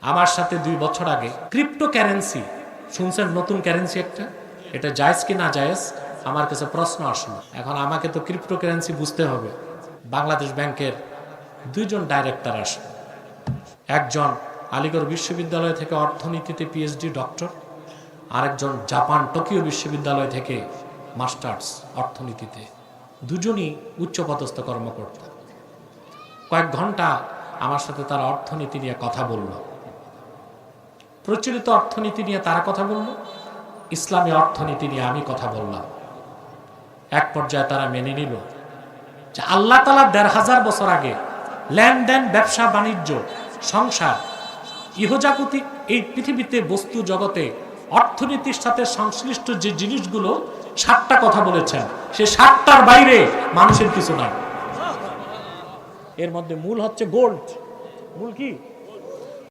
আমার সাথে 2 বছর আগে ক্রিপ্টো কারেন্সি শুনছেন, নতুন কারেন্সি একটা, এটা জায়েজ কি না জায়েজ আমার কাছে প্রশ্ন আসলো। এখন আমাকে তো ক্রিপ্টো কারেন্সি বুঝতে হবে। বাংলাদেশ ব্যাংকের 2 জন ডাইরেক্টর আসলো, একজন আলিগড় বিশ্ববিদ্যালয় থেকে অর্থনীতিতে পিএইচডি ডক্টর, আরেকজন জাপান টোকিও বিশ্ববিদ্যালয় থেকে মাস্টার্স অর্থনীতিতে, দুজনই উচ্চপদস্থ কর্মকর্তা। কয়েক ঘন্টা আমার সাথে তারা অর্থনীতি নিয়ে কথা বলল, প্রচলিত অর্থনীতি নিয়ে তারা কথা বলল, ইসলামী অর্থনীতি নিয়ে আমি কথা বললাম। এক পর্যায়ে তারা মেনে নিল যে আল্লাহ তাআলা ১৫০০ বছর আগে লেনদেন, ব্যবসা বাণিজ্য, সংসার, ইহজাগতিক এই পৃথিবীতে বস্তু জগতে অর্থনীতির সাথে সংশ্লিষ্ট যে জিনিসগুলো ৭টা কথা বলেছেন, সে ৭টার বাইরে মানুষের কিছু নাই। এর মধ্যে মূল হচ্ছে গোল্ড। মূল কি?